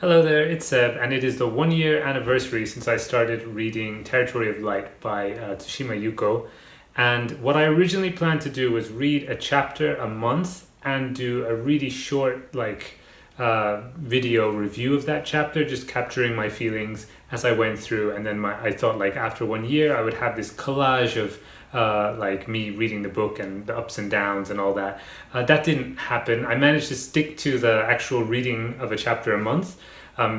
Hello there, it's Seb, and it is the 1 year anniversary since I started reading Territory of Light by Tsushima Yūko. And what I originally planned to do was read a chapter a month and do a really short, video review of that chapter, just capturing my feelings as I went through. And then I thought, after 1 year, I would have this collage of me reading the book and the ups and downs and all that. That didn't happen. I managed to stick to the actual reading of a chapter a month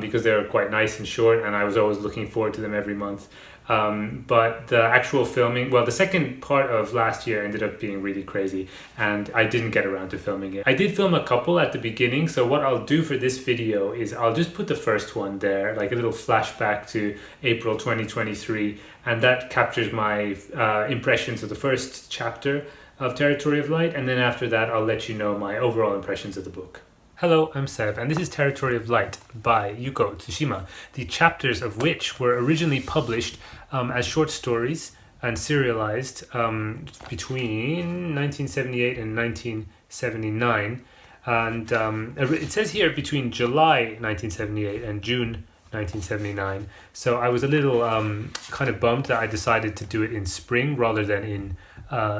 because they were quite nice and short, and I was always looking forward to them every month. But the actual filming, well, the second part of last year ended up being really crazy, and I didn't get around to filming it. I did film a couple at the beginning, so what I'll do for this video is I'll just put the first one there, like a little flashback to April 2023, and that captures my impressions of the first chapter of Territory of Light, and then after that I'll let you know my overall impressions of the book. Hello, I'm Seb, and this is Territory of Light by Yūko Tsushima, the chapters of which were originally published as short stories and serialized between 1978 and 1979. And it says here between July 1978 and June 1979. So I was a little kind of bummed that I decided to do it in spring rather than in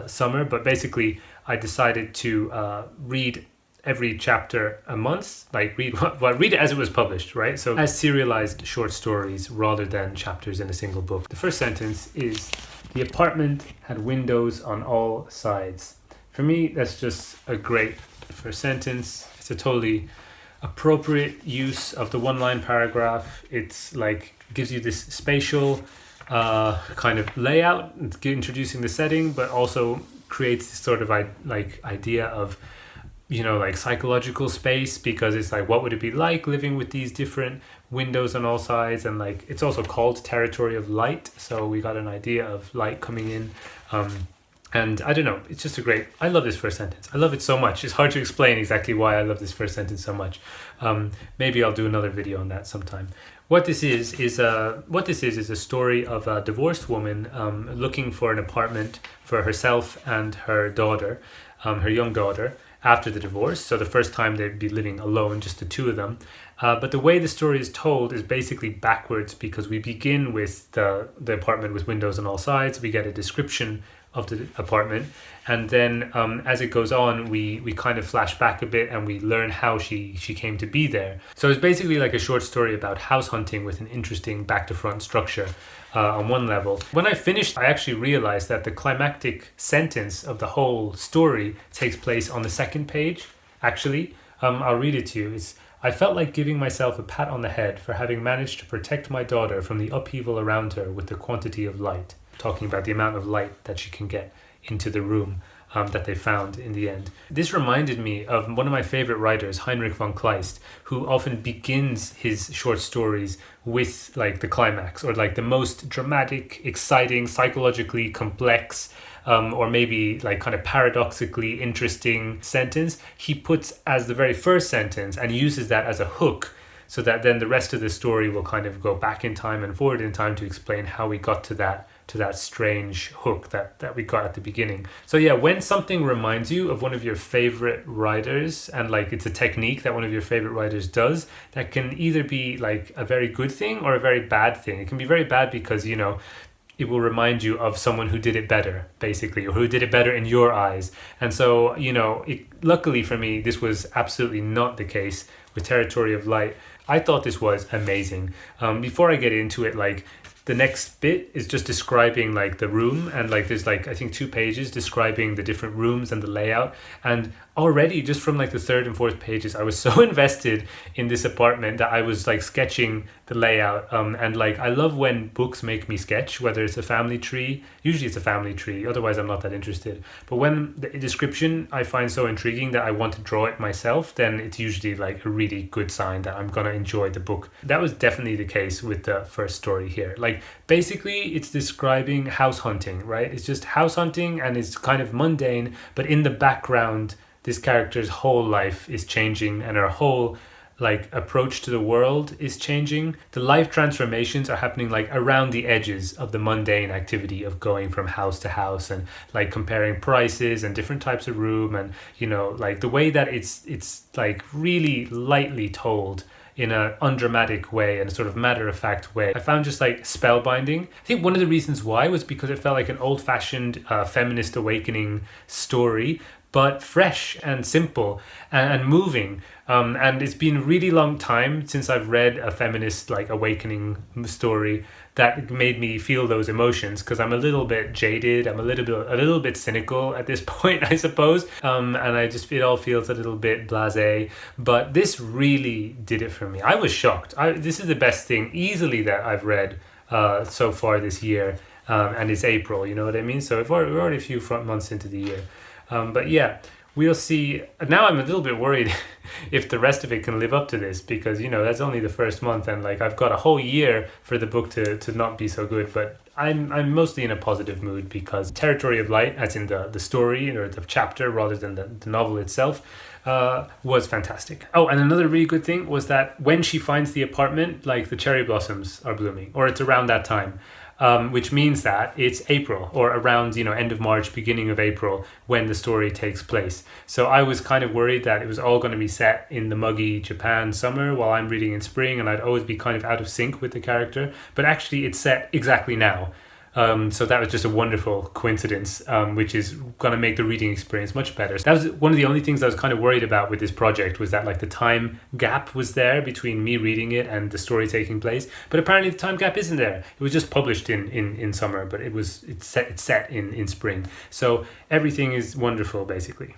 summer. But basically, I decided to read every chapter a month, read it as it was published, right? So as serialized short stories rather than chapters in a single book. The first sentence is, "The apartment had windows on all sides." For me, that's just a great first sentence. It's a totally appropriate use of the one-line paragraph. It's gives you this spatial kind of layout, introducing the setting, but also creates this sort of idea of psychological space, because it's what would it be like living with these different windows on all sides, and it's also called Territory of Light, so we got an idea of light coming in. And I don't know, it's just I love this first sentence. I love it so much. It's hard to explain exactly why I love this first sentence so much. Maybe I'll do another video on that sometime. What this is a story of a divorced woman looking for an apartment for herself and her daughter, her young daughter, after the divorce. So the first time they'd be living alone, just the two of them. But the way the story is told is basically backwards, because we begin with the apartment with windows on all sides. We get a description of the apartment, and then as it goes on, we kind of flash back a bit and we learn how she came to be there. So it's basically like a short story about house hunting with an interesting back to front structure on one level. When I finished, I actually realized that the climactic sentence of the whole story takes place on the second page. Actually, I'll read it to you. It's, "I felt like giving myself a pat on the head for having managed to protect my daughter from the upheaval around her with the quantity of light," talking about the amount of light that she can get into the room that they found in the end. This reminded me of one of my favorite writers, Heinrich von Kleist, who often begins his short stories with the climax, or the most dramatic, exciting, psychologically complex, or maybe kind of paradoxically interesting sentence he puts as the very first sentence, and uses that as a hook, so that then the rest of the story will kind of go back in time and forward in time to explain how we got to that strange hook that we got at the beginning. So yeah, when something reminds you of one of your favorite writers, and it's a technique that one of your favorite writers does, that can either be a very good thing or a very bad thing. It can be very bad because it will remind you of someone who did it better, basically, or who did it better in your eyes. And so luckily for me, this was absolutely not the case with Territory of Light. I thought this was amazing. Before I get into it, the next bit is just describing the room, and there's I think 2 pages describing the different rooms and the layout. And already just from the third and fourth pages, I was so invested in this apartment that I was sketching the layout. And I love when books make me sketch, whether it's a family tree. Usually it's a family tree, otherwise I'm not that interested. But when the description I find so intriguing that I want to draw it myself, then it's usually a really good sign that I'm gonna enjoy the book. That was definitely the case with the first story here. Basically it's describing house hunting, right? It's just house hunting, and it's kind of mundane, but in the background this character's whole life is changing, and her whole approach to the world is changing. The life transformations are happening around the edges of the mundane activity of going from house to house, and comparing prices and different types of room, and the way that it's really lightly told in a undramatic way and a sort of matter-of-fact way. I found just like spellbinding. I think one of the reasons why was because it felt like an old-fashioned feminist awakening story, but fresh and simple and moving. And it's been a really long time since I've read a feminist like awakening story that made me feel those emotions, because I'm a little bit jaded. I'm a little bit cynical at this point, I suppose. And it all feels a little bit blasé. But this really did it for me. I was shocked. This is the best thing easily that I've read so far this year. And it's April, you know what I mean? So we're already a few months into the year. But yeah, we'll see. Now I'm a little bit worried if the rest of it can live up to this, because, you know, that's only the first month and like I've got a whole year for the book to not be so good. But I'm mostly in a positive mood because Territory of Light, as in the story or the chapter rather than the novel itself, was fantastic. Oh, and another really good thing was that when she finds the apartment, like the cherry blossoms are blooming, or it's around that time. Which means that it's April or around, you know, end of March, beginning of April when the story takes place. So I was kind of worried that it was all going to be set in the muggy Japan summer while I'm reading in spring, and I'd always be kind of out of sync with the character. But actually it's set exactly now. So that was just a wonderful coincidence, which is going to make the reading experience much better. So that was one of the only things I was kind of worried about with this project, was that like the time gap was there between me reading it and the story taking place. But apparently the time gap isn't there. It was just published in summer, but it's set in spring. So everything is wonderful, basically.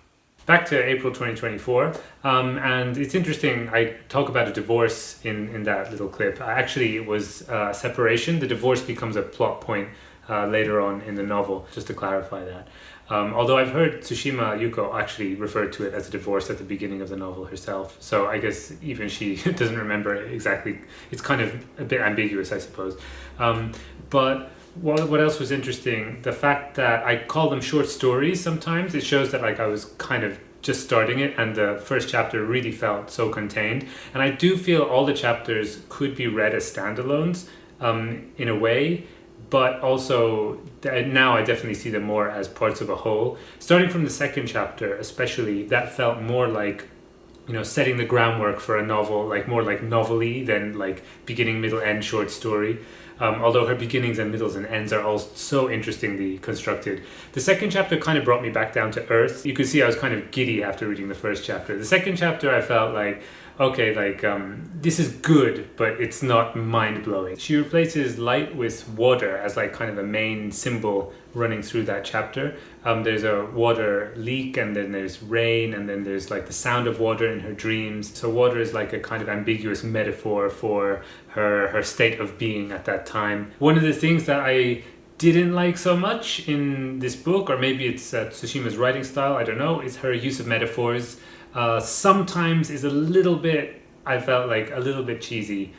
Back to April 2024, and it's interesting, I talk about a divorce in that little clip. Actually, it was separation. The divorce becomes a plot point later on in the novel, just to clarify that. Although I've heard Tsushima Yūko actually referred to it as a divorce at the beginning of the novel herself. So I guess even she doesn't remember exactly. It's kind of a bit ambiguous, I suppose. But what else was interesting? The fact that I call them short stories sometimes. It shows that like I was kind of just starting it, and the first chapter really felt so contained. And I do feel all the chapters could be read as standalones in a way, but also now I definitely see them more as parts of a whole. Starting from the second chapter especially, that felt more like, you know, setting the groundwork for a novel, like more like novel-y than like beginning, middle, end short story. Although her beginnings and middles and ends are all so interestingly constructed. The second chapter kind of brought me back down to earth. You could see I was kind of giddy after reading the first chapter. The second chapter I felt like, okay, like this is good, but it's not mind-blowing. She replaces light with water as like kind of the main symbol running through that chapter. There's a water leak, and then there's rain, and then there's like the sound of water in her dreams. So water is like a kind of ambiguous metaphor for her state of being at that time. One of the things that I didn't like so much in this book, or maybe it's Tsushima's writing style, I don't know, is her use of metaphors. Sometimes is a little bit, I felt like a little bit cheesy.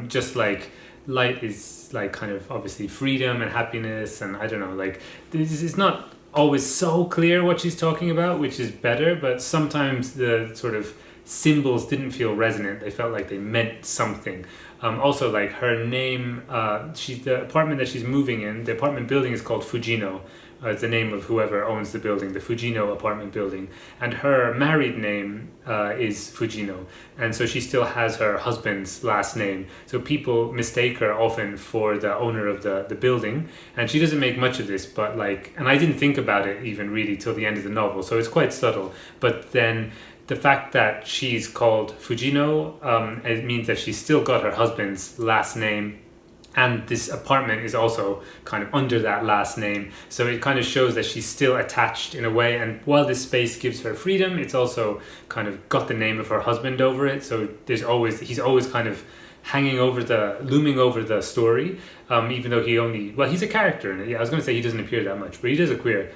Just like light is like kind of obviously freedom and happiness, and I don't know, like it's not always so clear what she's talking about, which is better, but sometimes the sort of symbols didn't feel resonant. They felt like they meant something. Also, like her name, the apartment that she's moving in, the apartment building is called Fujino. It's the name of whoever owns the building, the Fujino apartment building. And her married name is Fujino. And so she still has her husband's last name. So people mistake her often for the owner of the building. And she doesn't make much of this, but like, and I didn't think about it even really till the end of the novel. So it's quite subtle. But then the fact that she's called Fujino, it means that she's still got her husband's last name, and this apartment is also kind of under that last name. So it kind of shows that she's still attached in a way, and while this space gives her freedom, it's also kind of got the name of her husband over it. So he's always kind of looming over the story, even though he's a character in it. Yeah, I was going to say he doesn't appear that much, but he does appear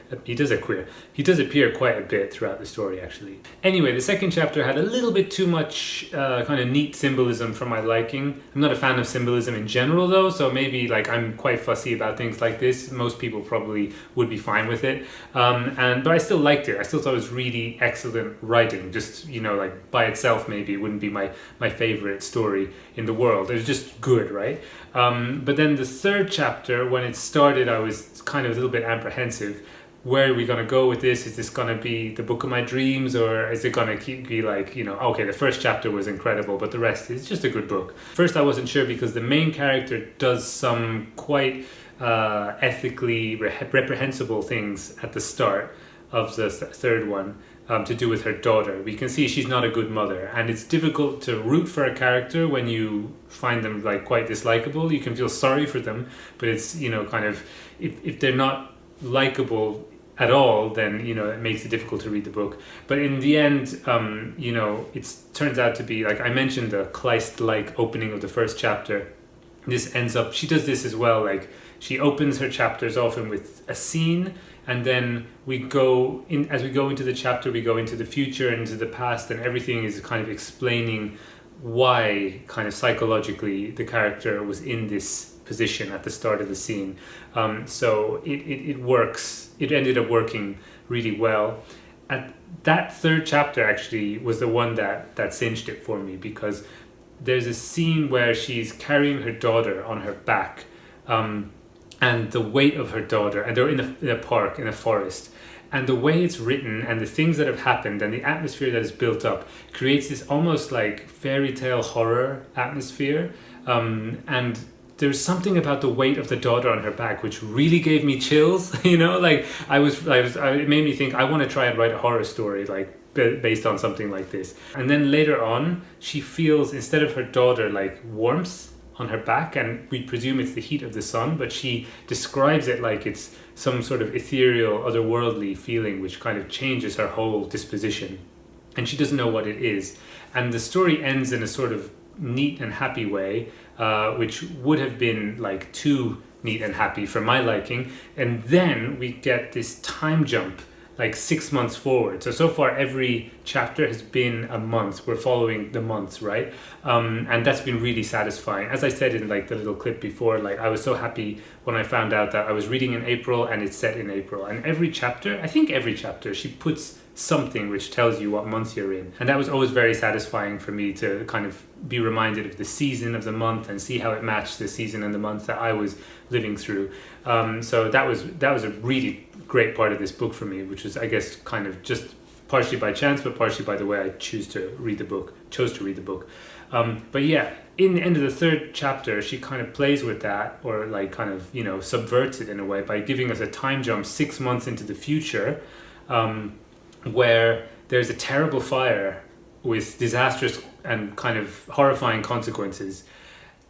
quite a bit throughout the story, actually. Anyway, the second chapter had a little bit too much kind of neat symbolism for my liking. I'm not a fan of symbolism in general, though, so maybe like I'm quite fussy about things like this. Most people probably would be fine with it, but I still liked it. I still thought it was really excellent writing. Just, you know, like by itself, maybe it wouldn't be my favorite story in the world. It was just good, right? But then the third chapter, when it started, I was kind of a little bit apprehensive. where are we going to go with this? Is this going to be the book of my dreams, or is it going to be like, okay, the first chapter was incredible, but the rest is just a good book? First, I wasn't sure because the main character does some quite ethically reprehensible things at the start of the third one, to do with her daughter. We can see she's not a good mother, and it's difficult to root for a character when you find them like quite dislikable. You can feel sorry for them, but it's kind of, if they're not likable at all, then it makes it difficult to read the book. But in the end, it turns out to be, like I mentioned, the Kleist-like opening of the first chapter. This ends up, she does this as well, like she opens her chapters often with a scene, and then as we go into the chapter, we go into the future, into the past, and everything is kind of explaining why, kind of psychologically, the character was in this position at the start of the scene. So it works. It ended up working really well. At that third chapter actually was the one that cinched it for me, because there's a scene where she's carrying her daughter on her back, and the weight of her daughter, and they're in a park, in a forest, and the way it's written and the things that have happened and the atmosphere that is built up creates this almost like fairy tale horror atmosphere, and there's something about the weight of the daughter on her back which really gave me chills. Like it made me think I want to try and write a horror story like based on something like this. And then later on, she feels, instead of her daughter, like warmth on her back, and we presume it's the heat of the sun, but she describes it like it's some sort of ethereal, otherworldly feeling which kind of changes her whole disposition, and she doesn't know what it is. And the story ends in a sort of neat and happy way, which would have been like too neat and happy for my liking. And then we get this time jump like 6 months forward. So far every chapter has been a month. We're following the months, right? And that's been really satisfying. As I said in like the little clip before, like I was so happy when I found out that I was reading in April and it's set in April. And every chapter, she puts something which tells you what month you're in. And that was always very satisfying for me, to kind of be reminded of the season of the month and see how it matched the season and the month that I was living through. So that was a really great part of this book for me, which was, I guess, kind of just partially by chance, but partially by the way I chose to read the book. But yeah, in the end of the third chapter, she kind of plays with that, or like kind of, subverts it in a way by giving us a time jump 6 months into the future, where there's a terrible fire with disastrous and kind of horrifying consequences.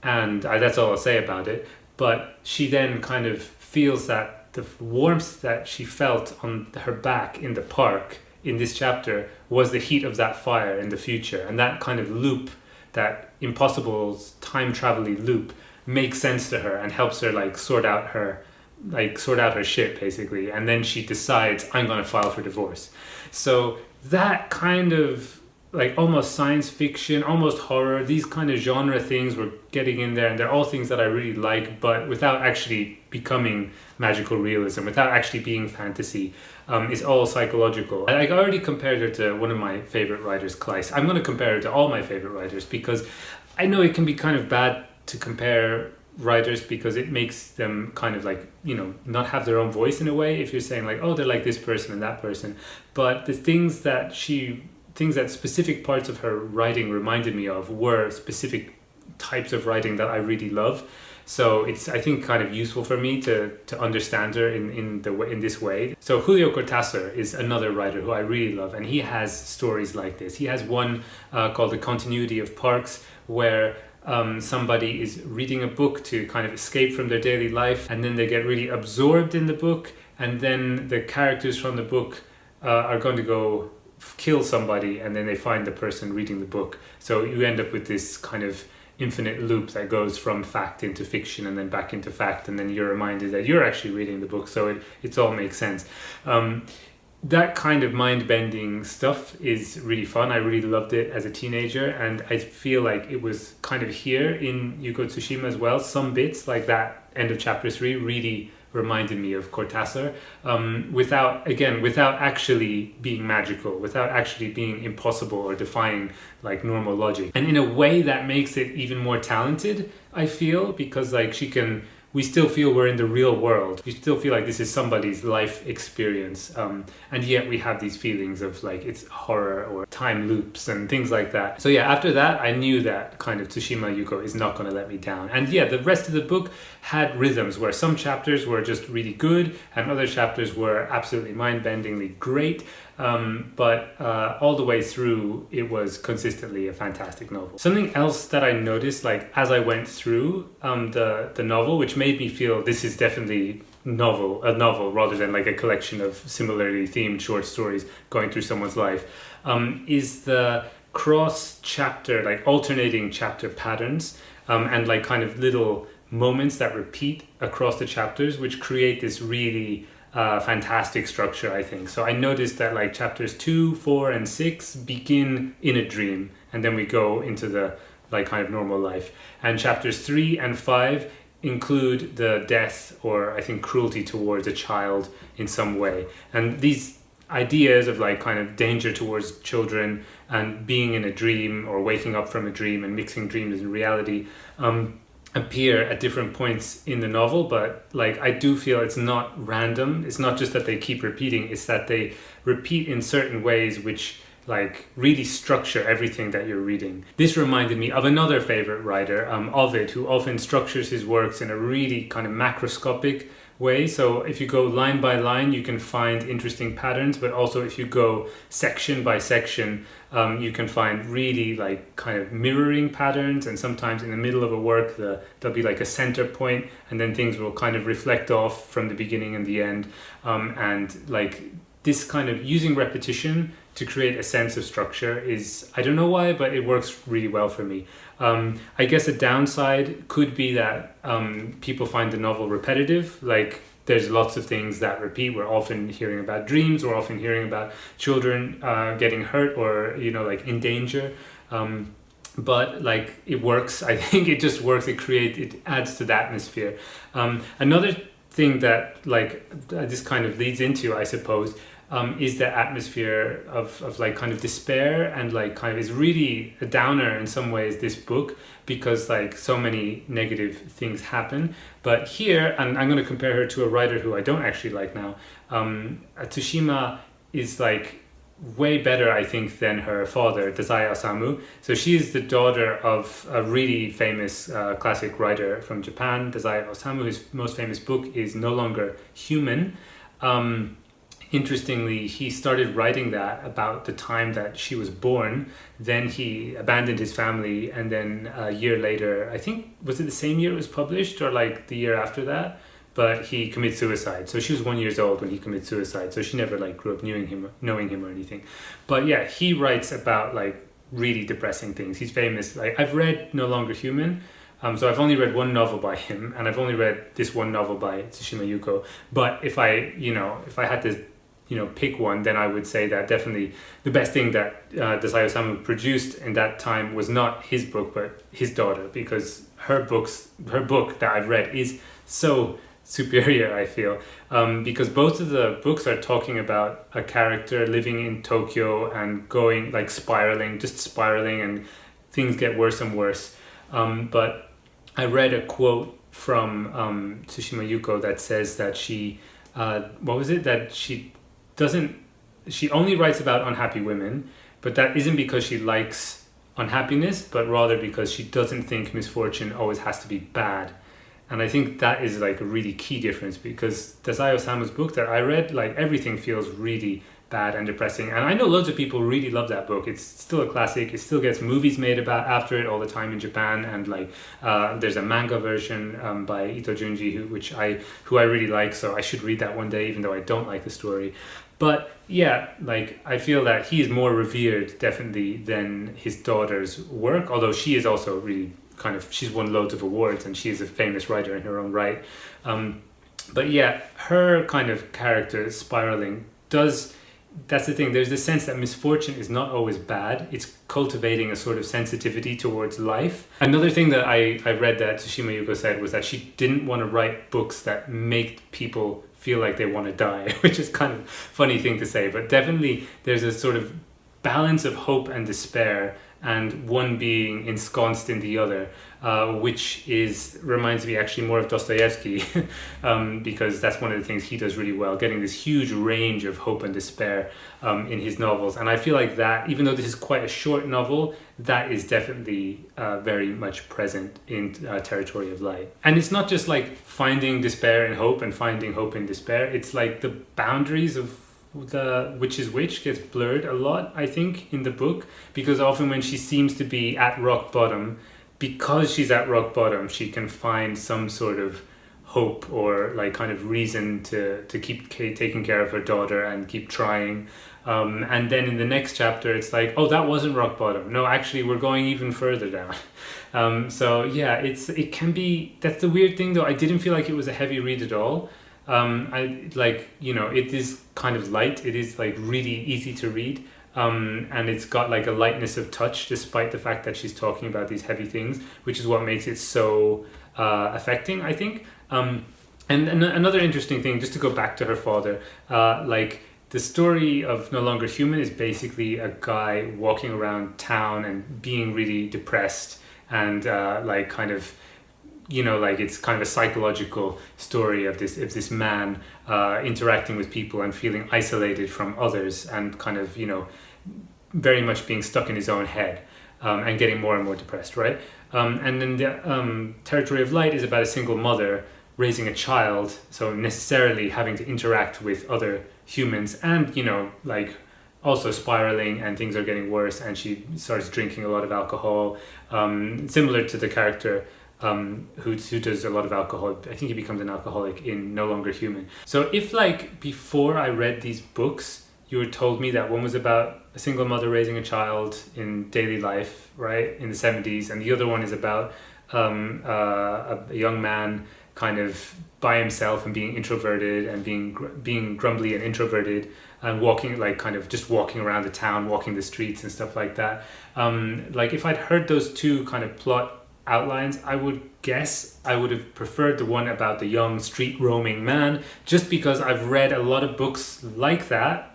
And that's all I'll say about it. But she then kind of feels that the warmth that she felt on her back in the park in this chapter was the heat of that fire in the future. And that kind of loop, that impossible time travel-y loop, makes sense to her and helps her sort out her shit, basically. And then she decides, I'm going to file for divorce. So that kind of almost science fiction, almost horror, these kind of genre things were getting in there, and they're all things that I really like, but without actually becoming magical realism, without actually being fantasy. It's all psychological. I already compared her to one of my favorite writers, Kleist. I'm going to compare her to all my favorite writers, because I know it can be kind of bad to compare writers, because it makes them kind of not have their own voice in a way, if you're saying they're like this person and that person. But the things that specific parts of her writing reminded me of were specific types of writing that I really love. So it's, I think, kind of useful for me to understand her in this way. So Julio Cortázar is another writer who I really love, and he has stories like this. He has one called The Continuity of Parks, where somebody is reading a book to kind of escape from their daily life, and then they get really absorbed in the book, and then the characters from the book are going to go kill somebody, and then they find the person reading the book. So you end up with this kind of infinite loop that goes from fact into fiction and then back into fact, and then you're reminded that you're actually reading the book. So it all makes sense. That kind of mind-bending stuff is really fun. I really loved it as a teenager, and I feel like it was kind of here in Yūko Tsushima as well. Some bits, like that end of chapter 3, really reminded me of Cortázar, without actually being magical, without actually being impossible or defying normal logic. And in a way that makes it even more talented, I feel, because she can we still feel we're in the real world. We still feel like this is somebody's life experience. And yet we have these feelings of like it's horror or time loops and things like that. So yeah, after that, I knew that kind of Tsushima Yūko is not going to let me down. And yeah, the rest of the book had rhythms where some chapters were just really good and other chapters were absolutely mind-bendingly great. But all the way through, it was consistently a fantastic novel. Something else that I noticed, like as I went through the novel, which made me feel this is definitely a novel rather than like a collection of similarly themed short stories going through someone's life, is the cross-chapter, like alternating chapter patterns, and like kind of little moments that repeat across the chapters, which create this really fantastic structure, I think. So I noticed that like chapters 2, 4, and 6 begin in a dream, and then we go into the like kind of normal life. And chapters 3 and 5 include the death or I think cruelty towards a child in some way. And these ideas of like kind of danger towards children and being in a dream or waking up from a dream and mixing dreams and reality appear at different points in the novel, but like I do feel it's not random. It's not just that they keep repeating, it's that they repeat in certain ways which like really structure everything that you're reading. This reminded me of another favorite writer, Ovid, who often structures his works in a really kind of macroscopic way. So if you go line by line, you can find interesting patterns, but also if you go section by section, you can find really like kind of mirroring patterns. And sometimes in the middle of a work, there'll be like a center point, and then things will kind of reflect off from the beginning and the end. And like this kind of using repetition to create a sense of structure is, I don't know why, but it works really well for me. I guess a downside could be that people find the novel repetitive. Like there's lots of things that repeat. We're often hearing about dreams. We're often hearing about children getting hurt or, you know, like in danger. But like it works. I think it just works. It adds to the atmosphere. Another thing that like this kind of leads into, I suppose, is the atmosphere of like kind of despair, and like kind of is really a downer in some ways, this book, because like so many negative things happen. But here, and I'm going to compare her to a writer who I don't actually like now, Tsushima is like way better, I think, than her father, Dazai Osamu. So she is the daughter of a really famous classic writer from Japan, Dazai Osamu. His most famous book is No Longer Human. Interestingly, he started writing that about the time that she was born. Then he abandoned his family, and then a year later, I think, was it the same year it was published or like the year after that? But he committed suicide. So she was 1 year old when he committed suicide. So she never like grew up knowing him or anything. But yeah, he writes about like really depressing things. He's famous. Like I've read No Longer Human. So I've only read one novel by him, and I've only read this one novel by Tsushima Yūko. But if I had to pick one, then I would say that definitely the best thing that Dazai Osamu produced in that time was not his book, but his daughter, because her book that I've read is so superior, I feel, because both of the books are talking about a character living in Tokyo and going like spiraling, and things get worse and worse. But I read a quote from Tsushima Yūko that says that she she only writes about unhappy women, but that isn't because she likes unhappiness, but rather because she doesn't think misfortune always has to be bad. And I think that is like a really key difference, because Dazai Osamu's book that I read, like everything feels really bad and depressing. And I know loads of people really love that book. It's still a classic. It still gets movies made about after it all the time in Japan, and like there's a manga version by Ito Junji who I really like, so I should read that one day, even though I don't like the story. But yeah, like I feel that he is more revered definitely than his daughter's work, although she is also really she's won loads of awards and she is a famous writer in her own right. But yeah, her kind of character spiraling that's the thing, there's this sense that misfortune is not always bad. It's cultivating a sort of sensitivity towards life. Another thing that I read that Tsushima Yūko said was that she didn't want to write books that make people feel like they want to die, which is kind of a funny thing to say, but definitely there's a sort of balance of hope and despair, and one being ensconced in the other. which reminds me actually more of Dostoevsky, because that's one of the things he does really well, getting this huge range of hope and despair in his novels. And I feel like that, even though this is quite a short novel, that is definitely very much present in Territory of Light. And it's not just like finding despair in hope and finding hope in despair. It's like the boundaries of which is which gets blurred a lot, I think, in the book, because often when she seems to be at rock bottom, because she's at rock bottom, she can find some sort of hope or like kind of reason to keep taking care of her daughter and keep trying. And then in the next chapter, it's like, oh, that wasn't rock bottom. No, actually, we're going even further down. So yeah, it can be, that's the weird thing though. I didn't feel like it was a heavy read at all. It is kind of light. It is like really easy to read. And it's got like a lightness of touch, despite the fact that she's talking about these heavy things, which is what makes it so affecting, I think. And another interesting thing, just to go back to her father, the story of No Longer Human is basically a guy walking around town and being really depressed and it's kind of a psychological story of this man interacting with people and feeling isolated from others and kind of, very much being stuck in his own head and getting more and more depressed, right? And then the Territory of Light is about a single mother raising a child, so necessarily having to interact with other humans and, also spiraling, and things are getting worse, and she starts drinking a lot of alcohol, similar to the character who does a lot of alcohol. I think he becomes an alcoholic in No Longer Human. So if before I read these books, you had told me that one was about a single mother raising a child in daily life, right, in the 70s, and the other one is about a young man kind of by himself and being introverted and being grumbly and introverted and walking walking around the town, walking the streets and stuff like that. If I'd heard those two kind of plot outlines, I would guess I would have preferred the one about the young street roaming man, just because I've read a lot of books like that,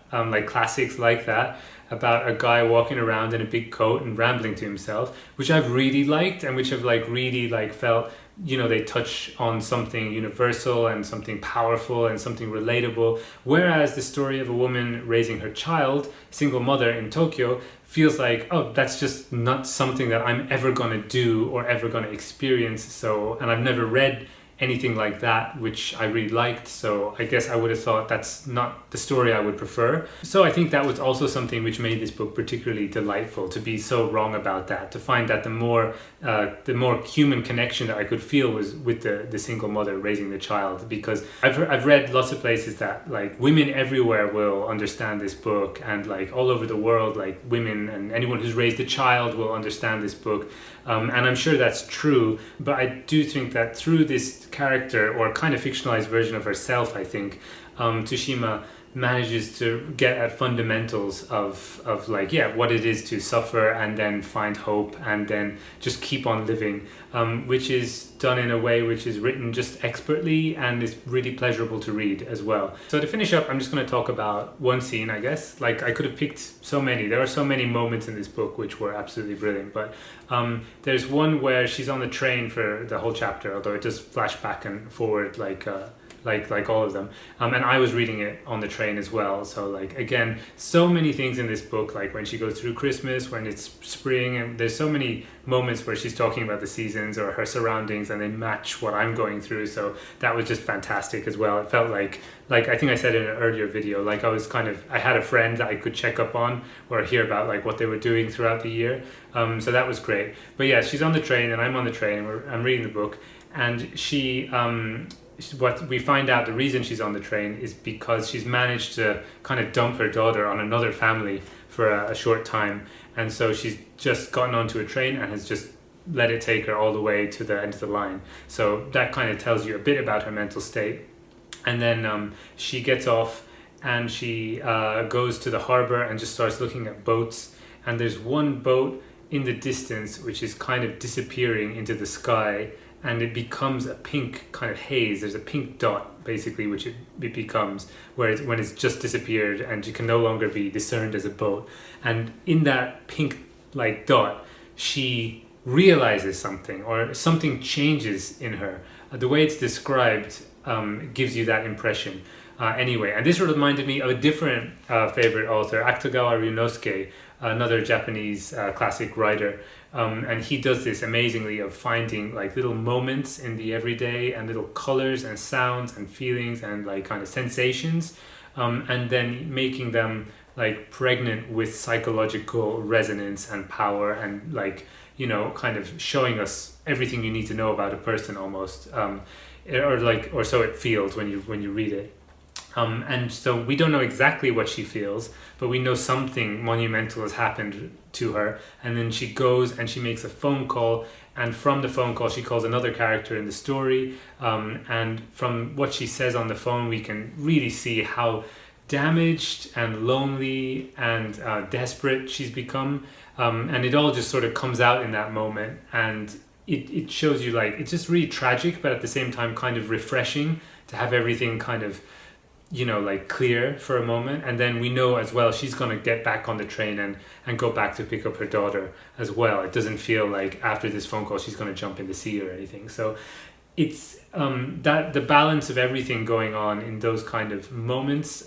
classics like that, about a guy walking around in a big coat and rambling to himself, which I've really liked and which have really felt, they touch on something universal and something powerful and something relatable. Whereas the story of a woman raising her child, single mother in Tokyo, feels like, oh, that's just not something that I'm ever going to do or ever going to experience. So, and I've never read anything like that, which I really liked. So I guess I would have thought that's not the story I would prefer. So I think that was also something which made this book particularly delightful, to be so wrong about that, to find that the more human connection that I could feel was with the single mother raising the child. Because I've read lots of places that women everywhere will understand this book, and all over the world, women and anyone who's raised a child will understand this book. And I'm sure that's true, but I do think that through this character, or kind of fictionalized version of herself, I think Tsushima manages to get at fundamentals of what it is to suffer and then find hope and then just keep on living, which is done in a way which is written just expertly and is really pleasurable to read as well. So to finish up, I'm just going to talk about one scene, I guess. I could have picked so many. There are so many moments in this book which were absolutely brilliant, but there's one where she's on the train for the whole chapter, although it does flash back and forward like all of them, and I was reading it on the train as well. So again, so many things in this book, when she goes through Christmas, when it's spring, and there's so many moments where she's talking about the seasons or her surroundings and they match what I'm going through. So that was just fantastic as well. It felt like I think I said in an earlier video, I had a friend that I could check up on or hear about what they were doing throughout the year. So that was great. But yeah, she's on the train and I'm on the train and I'm reading the book, and she what we find out, the reason she's on the train is because she's managed to kind of dump her daughter on another family for a short time, and so she's just gotten onto a train and has just let it take her all the way to the end of the line. So that kind of tells you a bit about her mental state. And then she gets off and she goes to the harbor and just starts looking at boats, and there's one boat in the distance which is kind of disappearing into the sky, and it becomes a pink kind of haze. There's a pink dot, basically, which it becomes, when it's just disappeared and you can no longer be discerned as a boat. And in that pink dot, she realizes something or something changes in her. The way it's described gives you that impression. Anyway, and this reminded me of a different favorite author, Akutagawa Ryūnosuke, another Japanese classic writer. And he does this amazingly of finding like little moments in the everyday and little colors and sounds and feelings and like kind of sensations, and then making them like pregnant with psychological resonance and power, and like, you know, kind of showing us everything you need to know about a person almost, or so it feels when you read it. And so we don't know exactly what she feels, but we know something monumental has happened to her. And then she goes and she makes a phone call, and from the phone call she calls another character in the story. And from what she says on the phone, we can really see how damaged and lonely and desperate she's become. And it all just sort of comes out in that moment. And it shows you, like, it's just really tragic, but at the same time kind of refreshing to have everything kind of, you know, like clear for a moment. And then we know as well she's going to get back on the train and go back to pick up her daughter as well. It doesn't feel like after this phone call she's going to jump in the sea or anything. So it's that the balance of everything going on in those kind of moments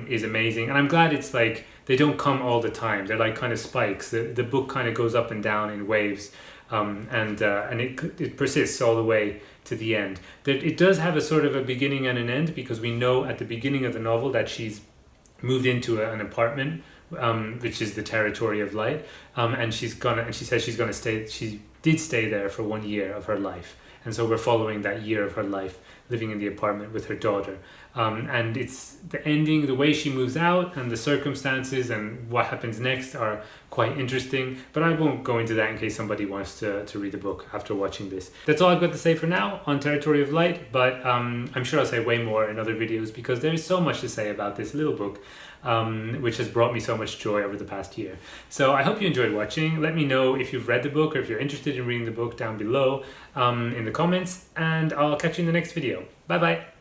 is amazing. And I'm glad it's like they don't come all the time. They're like kind of spikes. The book kind of goes up and down in waves. And it persists all the way to the end. It does have a sort of a beginning and an end, because we know at the beginning of the novel that she's moved into an apartment, which is the territory of light, and she says she's gonna stay. She did stay there for 1 year of her life, and so we're following that year of her life living in the apartment with her daughter. And it's the ending, the way she moves out and the circumstances and what happens next are quite interesting, but I won't go into that in case somebody wants to read the book after watching this. That's all I've got to say for now on Territory of Light, but I'm sure I'll say way more in other videos, because there's so much to say about this little book, which has brought me so much joy over the past year. So I hope you enjoyed watching. Let me know if you've read the book or if you're interested in reading the book down below in the comments, and I'll catch you in the next video. Bye bye.